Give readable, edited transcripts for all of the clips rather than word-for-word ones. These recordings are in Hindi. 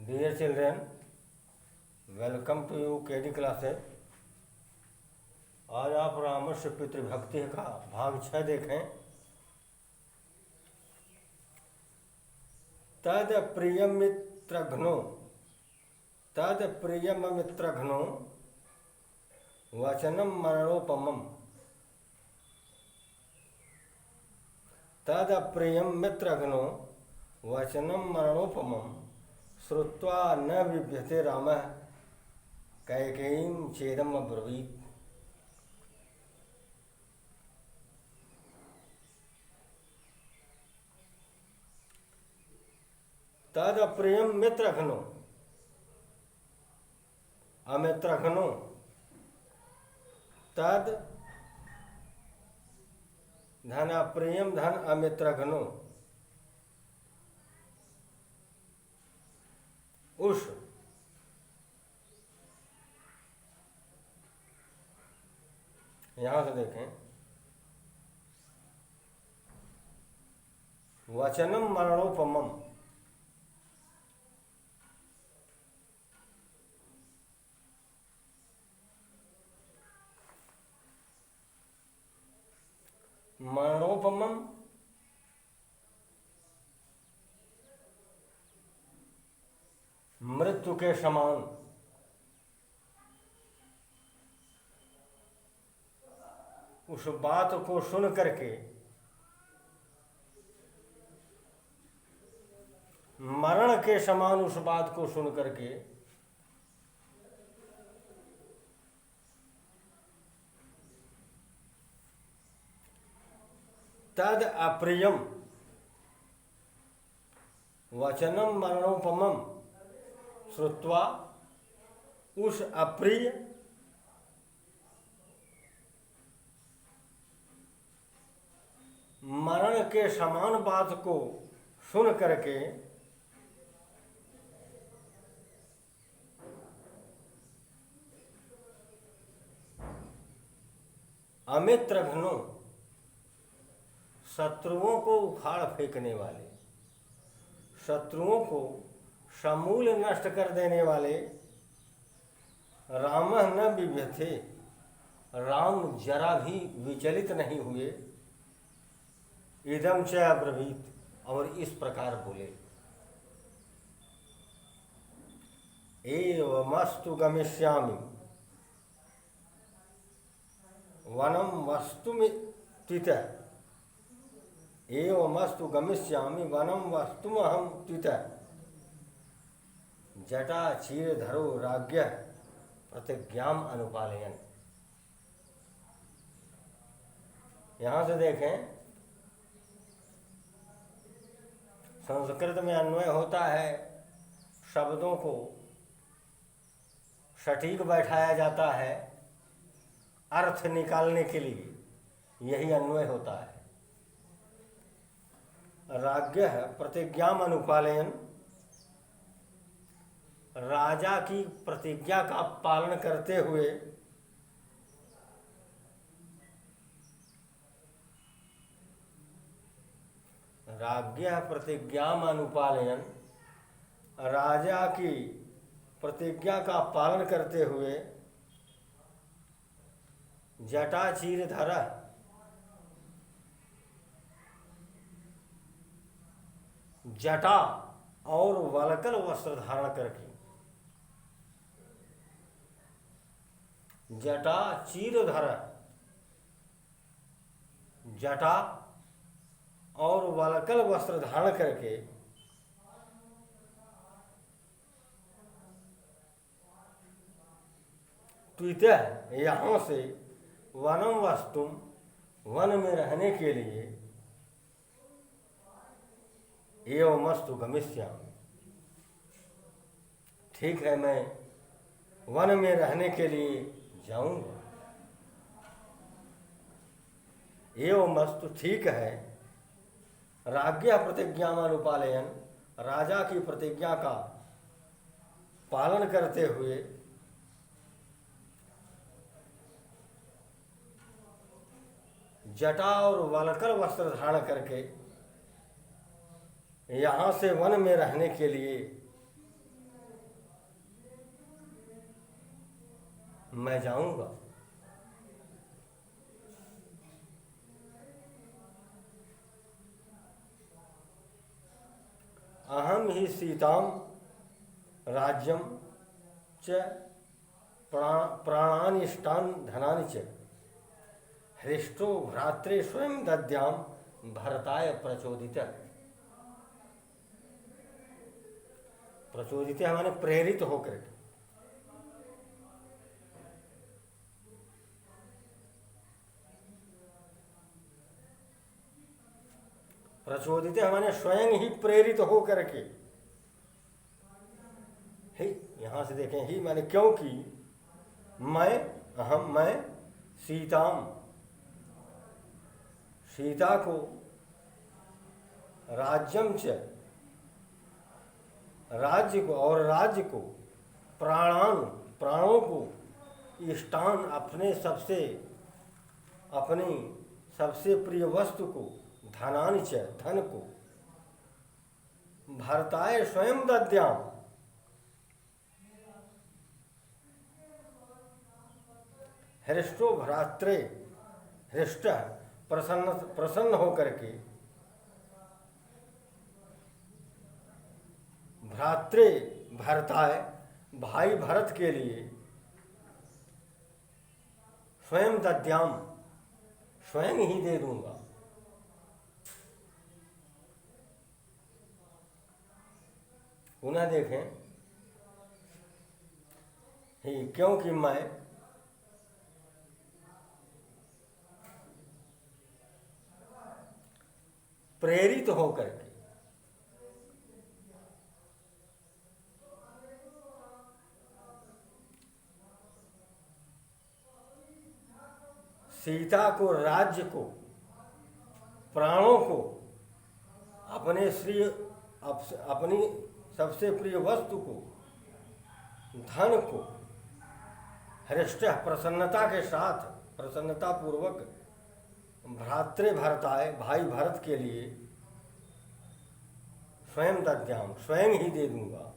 Dear children, welcome to you KD classes। आज आप रामस्य पितृभक्ति का भाग 6 देखें। तद प्रियमित्रघ्नो वचनम मरणोपमम्। तद प्रियमित्रघ्नो वचनम मरणोपमम् श्रुत्वा न बिभ्यते रामः कैकेयीं चेदम् अब्रवीत्। तद प्रियम मित्रघ्नो अमित्रघ्नो तद धन अप्रियम धन अमित्रघ्नो उष यहां से देखें, वचनम मरणोपमम् मरणोपमम् मृत्यु के समान। उस बात को सुन करके मरण के समान उस बात को सुन करके तद अप्रियम वचनम मरणोपमम् श्रुत्वा उस अप्रिय मरण के समान बात को सुन करके अमित्रघ्नो शत्रुओं को उखाड़ फेंकने वाले, शत्रुओं को समूल नष्ट कर देने वाले राम न बिभ्यते, राम जरा भी विचलित नहीं हुए। इदम च अब्रवीत, और इस प्रकार बोले, एवमस्तु गमिष्यामि वनम वस्तुमित्युत। एवमस्तु गमिष्यामि वनम वस्तुमहं त्युत। जटा चीरधरो राज्ञ प्रतिज्ञाम अनुपालयन। यहां से देखें, संस्कृत में अन्वय होता है, शब्दों को सटीक बैठाया जाता है अर्थ निकालने के लिए, यही अन्वय होता है। राज्ञ प्रतिज्ञाम अनुपालयन, राजा की प्रतिज्ञा का पालन करते हुए राज्ञ प्रतिज्ञाम अनुपालयन, राजा की प्रतिज्ञा का पालन करते हुए जटा चीरधर, जटा और वलकल वस्त्र धारण करके, जटा चीरधर, जटा और वलकल वस्त्र धारण करके त्वितः यहाँ से वनम वस्तुम, वन में रहने के लिए एवमस्तु गमिष्यामि, ठीक है मैं वन में रहने के लिए जाऊंगा। एवमस्तु ठीक है, राज्ञा प्रतिज्ञानुपालयन, राजा की प्रतिज्ञा का पालन करते हुए जटा और वलकर वस्त्र धारण करके यहाँ से वन में रहने के लिए मैं जाऊंगा। अहम ही सीताम राज्यम च प्राणानिष्टान धनानि च हृष्टो भ्रात्रे स्वयं दद्याम भरताय प्रचोदित। प्रचोदित हमारे प्रेरित होकर के, प्रचोदित हमारे स्वयं ही प्रेरित हो करके। ही यहां से देखें, ही माने क्योंकि मैं सीताम, सीता को, राज्यम च, राज्य को, और राज्य को, प्राणों को, इष्टान अपनी सबसे प्रिय वस्तु को, धनानि च धन को, भरताय स्वयं दद्याम, हृष्टो भ्रात्रे, हृष्ट प्रसन्न होकर के, भ्रात्रे भरताय भाई भरत के लिए, स्वयं दद्याम स्वयं ही दे दूंगा। पुनः देखें, ही क्योंकि मैं प्रेरित होकर के सीता को, राज्य को, प्राणों को, अपनी सबसे प्रिय वस्तु को, धन को, हृष्ट प्रसन्नता के साथ, प्रसन्नता पूर्वक, भ्रात्रे भरताय भाई भरत के लिए, स्वयं दद्याम स्वयं ही दे दूंगा।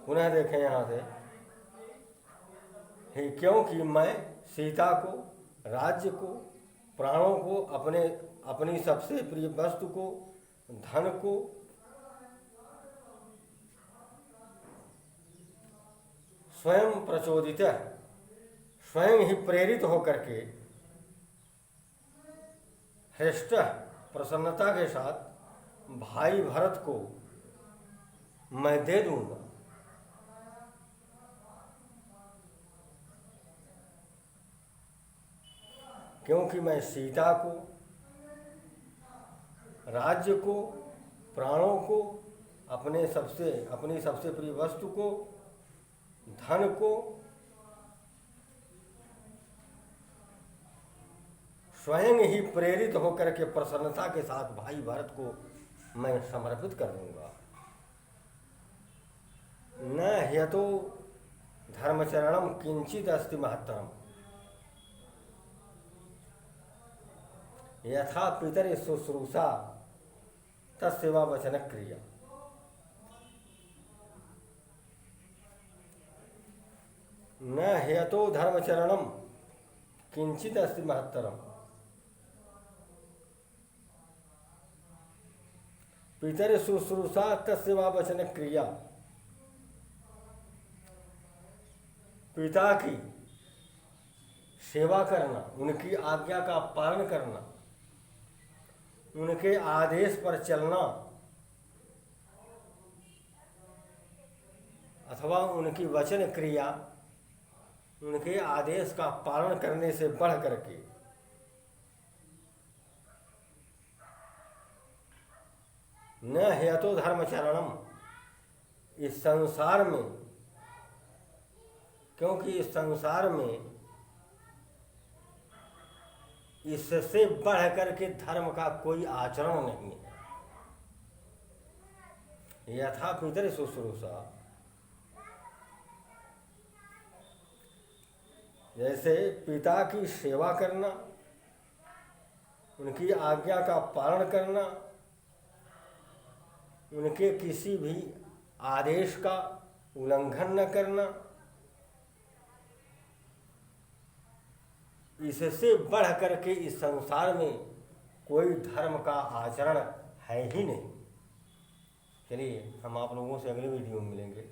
पुनः देखें यहां से, ही क्योंकि मैं सीता को, राज्य को, प्राणों को, अपनी सबसे प्रिय वस्तु को, धन को, स्वयं प्रचोदित, स्वयं ही प्रेरित होकर के, हृष्ट प्रसन्नता के साथ भाई भरत को मैं दे दूंगा। क्योंकि मैं सीता को, राज्य को, प्राणों को, अपनी सबसे प्रिय वस्तु को, धन को, स्वयं ही प्रेरित होकर के प्रसन्नता के साथ भाई भरत को मैं समर्पित कर दूंगा। न ह्यतो धर्मचरणम किंचित अस्ति महत्तरम, यथा पितर शुश्रूषा तत्सेवा वचन क्रिया। न हेतो धर्मचरणम किंचित अस्ति महत्तरम, पितर शुश्रूषा तत्सेवा वचन क्रिया। पिता की सेवा करना, उनकी आज्ञा का पालन करना, उनके आदेश पर चलना, अथवा उनकी वचन क्रिया, उनके आदेश का पालन करने से बढ़ करके न हेतु धर्मचरणम, इस संसार में, क्योंकि इस संसार में इससे बढ़ करके धर्म का कोई आचरण नहीं है। यथा पितर शुश्रूषा, जैसे पिता की सेवा करना, उनकी आज्ञा का पालन करना, उनके किसी भी आदेश का उल्लंघन न करना, इससे बढ़ कर के इस संसार में कोई धर्म का आचरण है ही नहीं। चलिए हम आप लोगों से अगले वीडियो में मिलेंगे।